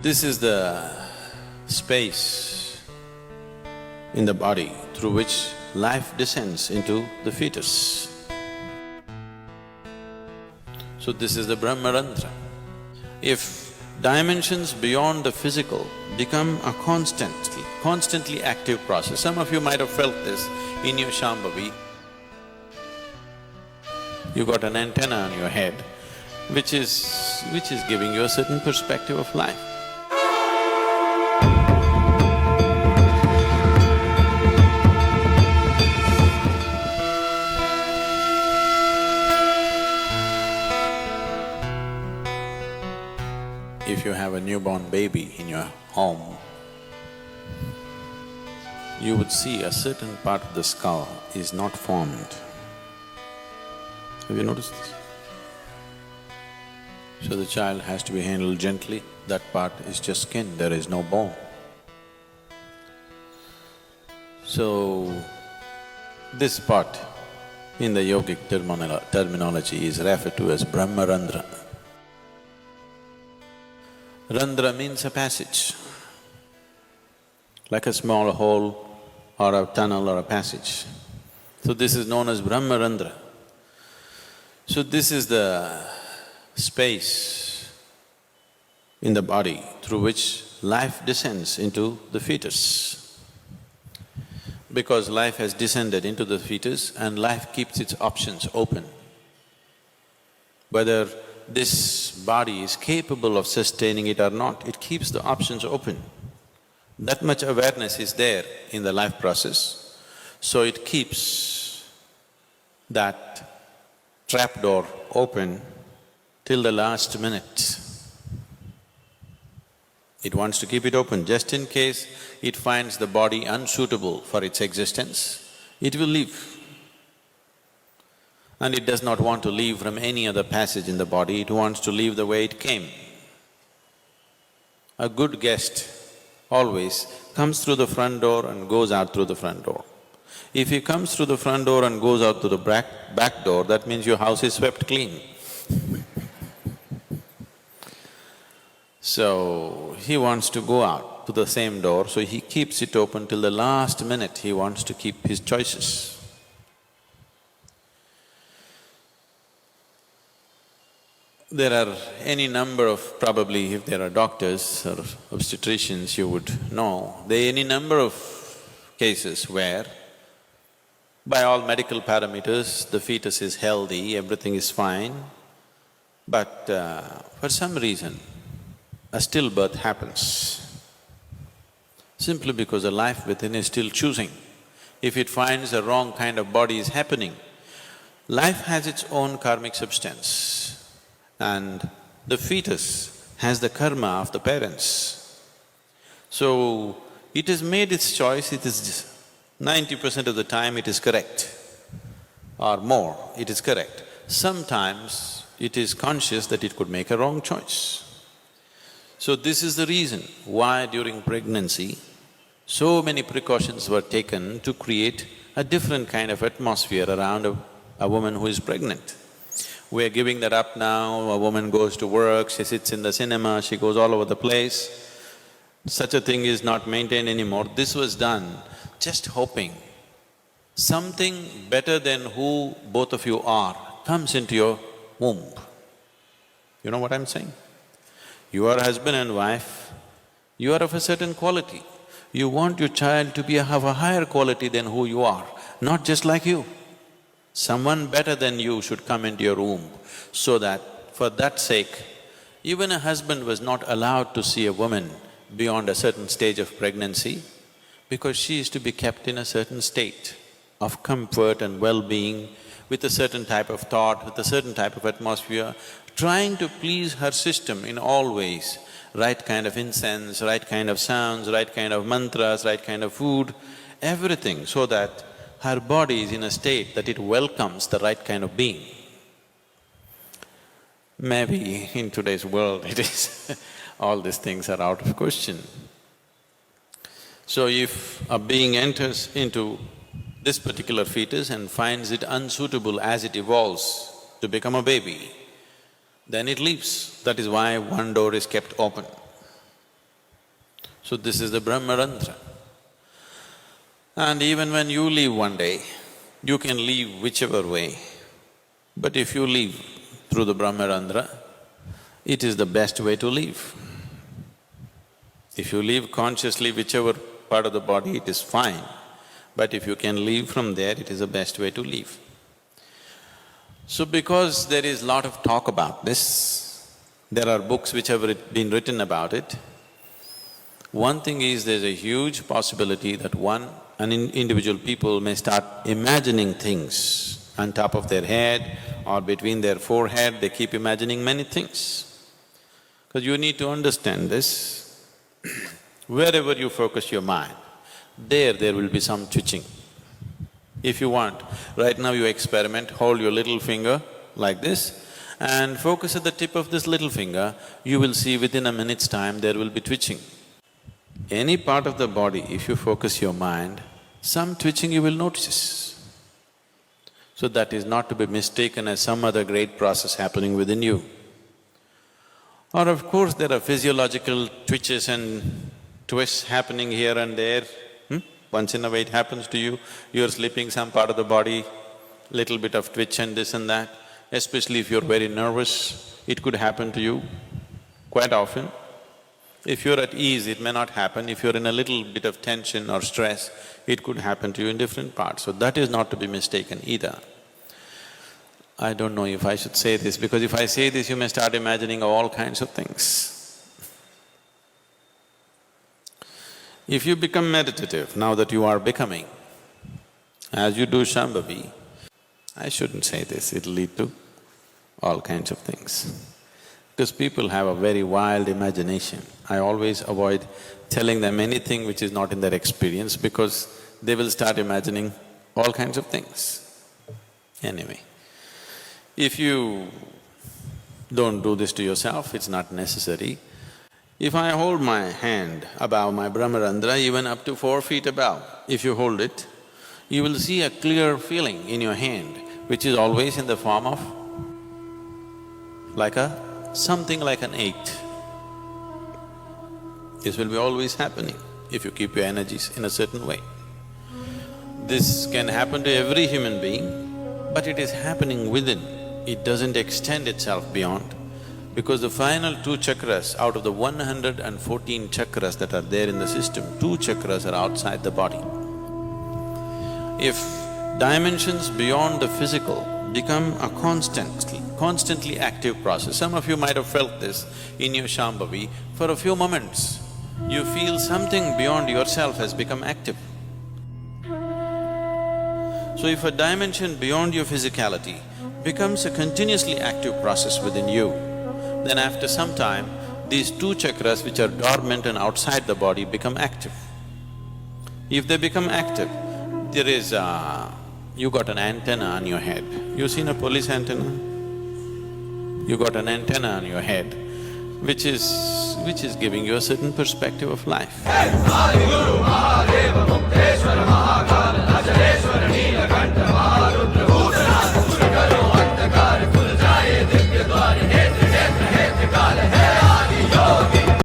This is the space in the body through which life descends into the fetus. So this is the Bramharandra. If dimensions beyond the physical become a constantly active process, some of you might have felt this in your Shambhavi. You got an antenna on your head which is giving you a certain perspective of life. If you have a newborn baby in your home, you would see a certain part of the skull is not formed. Have you noticed this? So the child has to be handled gently, that part is just skin, there is no bone. So, this part in the yogic terminology is referred to as Bramharandra. Randra means a passage, like a small hole or a tunnel or a passage. So this is known as Bramharandra. So this is the space in the body through which life descends into the fetus. Because life has descended into the fetus and life keeps its options open. Whether this body is capable of sustaining it or not, it keeps the options open. That much awareness is there in the life process, so it keeps that trapdoor open till the last minute. It wants to keep it open just in case it finds the body unsuitable for its existence, it will leave. And it does not want to leave from any other passage in the body, it wants to leave the way it came. A good guest always comes through the front door and goes out through the front door. If he comes through the front door and goes out through the back door, that means your house is swept clean. So, he wants to go out to the same door, so he keeps it open till the last minute, he wants to keep his choices. There are any number of… probably if there are doctors or obstetricians, you would know, there are any number of cases where by all medical parameters, the fetus is healthy, everything is fine, but for some reason, a stillbirth happens. Simply because the life within is still choosing. If it finds a wrong kind of body is happening, life has its own karmic substance. And the fetus has the karma of the parents. So, it has made its choice, it is 90% of the time it is correct, or more, it is correct. Sometimes it is conscious that it could make a wrong choice. So this is the reason why during pregnancy, so many precautions were taken to create a different kind of atmosphere around a woman who is pregnant. We're giving that up now, a woman goes to work, she sits in the cinema, she goes all over the place. Such a thing is not maintained anymore. This was done just hoping something better than who both of you are comes into your womb. You know what I'm saying? You are husband and wife, you are of a certain quality. You want your child to have a higher quality than who you are, not just like you. Someone better than you should come into your womb, so that for that sake, even a husband was not allowed to see a woman beyond a certain stage of pregnancy, because she is to be kept in a certain state of comfort and well-being, with a certain type of thought, with a certain type of atmosphere, trying to please her system in all ways, right kind of incense, right kind of sounds, right kind of mantras, right kind of food, everything, so that her body is in a state that it welcomes the right kind of being. Maybe in today's world it is all these things are out of question. So if a being enters into this particular fetus and finds it unsuitable as it evolves to become a baby, then it leaves. That is why one door is kept open. So this is the Bramharandra. And even when you leave one day, you can leave whichever way. But if you leave through the Bramharandra, it is the best way to live. If you live consciously whichever part of the body, it is fine. But if you can leave from there, it is the best way to live. So because there is lot of talk about this, there are books which have been written about it, one thing is there's a huge possibility that individual people may start imagining things on top of their head or between their forehead, they keep imagining many things. Because you need to understand this, wherever you focus your mind, there will be some twitching. If you want, right now you experiment, hold your little finger like this and focus at the tip of this little finger, you will see within a minute's time there will be twitching. Any part of the body, if you focus your mind, some twitching you will notice. So that is not to be mistaken as some other great process happening within you. Or of course, there are physiological twitches and twists happening here and there. Once in a way it happens to you, you're sleeping, some part of the body, little bit of twitch and this and that. Especially if you're very nervous, it could happen to you quite often. If you're at ease, it may not happen. If you're in a little bit of tension or stress, it could happen to you in different parts. So that is not to be mistaken either. I don't know if I should say this, because if I say this, you may start imagining all kinds of things. If you become meditative, now that you are becoming, as you do Shambhavi, I shouldn't say this, it'll lead to all kinds of things. Because people have a very wild imagination. I always avoid telling them anything which is not in their experience because they will start imagining all kinds of things. Anyway, if you don't do this to yourself, it's not necessary. If I hold my hand above my Bramharandra, even up to 4 feet above, if you hold it, you will see a clear feeling in your hand, which is always in the form of something like an 8. This will be always happening if you keep your energies in a certain way. This can happen to every human being, but it is happening within. It doesn't extend itself beyond, because the final 2 chakras out of the 114 chakras that are there in the system, 2 chakras are outside the body. If dimensions beyond the physical become a constantly active process. Some of you might have felt this in your Shambhavi. For a few moments, you feel something beyond yourself has become active. So if a dimension beyond your physicality becomes a continuously active process within you, then after some time, these 2 chakras which are dormant and outside the body become active. If they become active, there is you got an antenna on your head. You seen a police antenna? You got an antenna on your head, which is giving you a certain perspective of life.